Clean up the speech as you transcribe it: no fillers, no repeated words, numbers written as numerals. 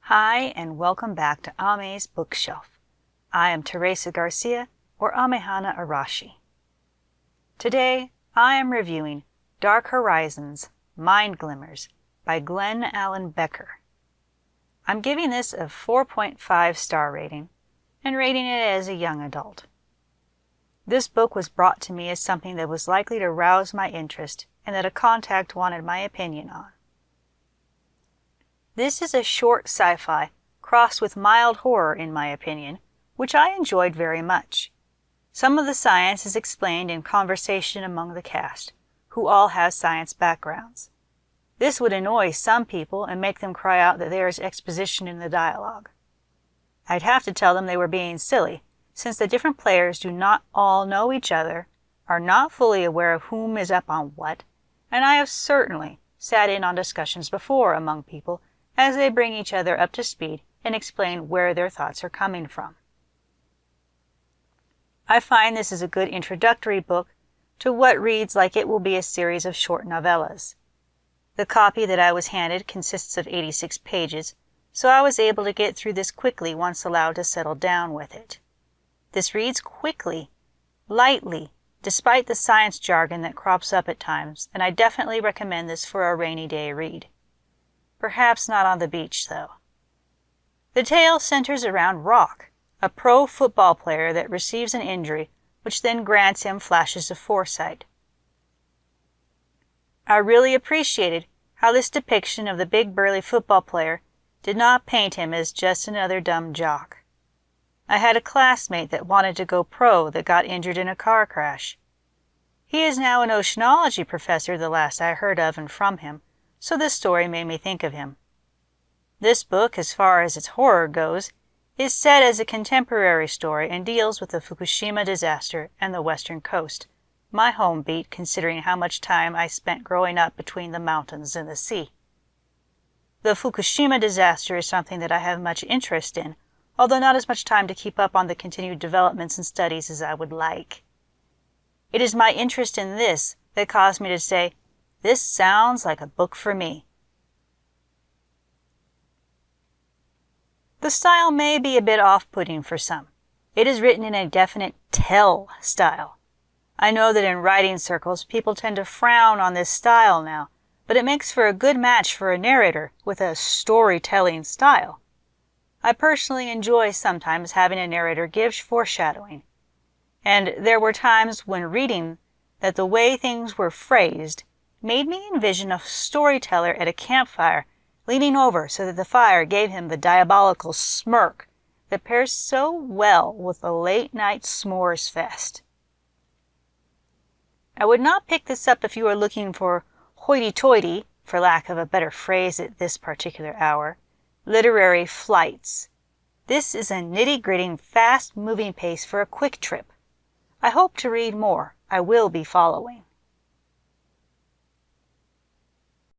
Hi, and welcome back to Ame's Bookshelf. I am Teresa Garcia, or Amehana Arashi. Today, I am reviewing Dark Horizons, Mind Glimmers by Glenn Allen Becker. I'm giving this a 4.5 star rating, and rating it as a young adult. This book was brought to me as something that was likely to rouse my interest and that a contact wanted my opinion on. This is a short sci-fi crossed with mild horror, in my opinion, which I enjoyed very much. Some of the science is explained in conversation among the cast, who all have science backgrounds. This would annoy some people and make them cry out that there is exposition in the dialogue. I'd have to tell them they were being silly, since the different players do not all know each other, are not fully aware of whom is up on what, and I have certainly sat in on discussions before among people as they bring each other up to speed and explain where their thoughts are coming from. I find this is a good introductory book to what reads like it will be a series of short novellas. The copy that I was handed consists of 86 pages, so I was able to get through this quickly once allowed to settle down with it. This reads quickly, lightly, despite the science jargon that crops up at times, and I definitely recommend this for a rainy day read. Perhaps not on the beach, though. The tale centers around Rock, a pro football player that receives an injury which then grants him flashes of foresight. I really appreciated how this depiction of the big burly football player did not paint him as just another dumb jock. I had a classmate that wanted to go pro that got injured in a car crash. He is now an oceanology professor, the last I heard of and from him, so this story made me think of him. This book, as far as its horror goes, is set as a contemporary story and deals with the Fukushima disaster and the western coast, my home beat considering how much time I spent growing up between the mountains and the sea. The Fukushima disaster is something that I have much interest in, although not as much time to keep up on the continued developments and studies as I would like. It is my interest in this that caused me to say, "This sounds like a book for me." The style may be a bit off-putting for some. It is written in a definite tell style. I know that in writing circles people tend to frown on this style now, but it makes for a good match for a narrator with a storytelling style. I personally enjoy sometimes having a narrator give foreshadowing, and there were times when reading that the way things were phrased made me envision a storyteller at a campfire leaning over so that the fire gave him the diabolical smirk that pairs so well with a late-night s'mores fest. I would not pick this up if you are looking for hoity-toity, for lack of a better phrase at this particular hour, literary flights. This is a nitty-gritty, fast-moving pace for a quick trip. I hope to read more. I will be following.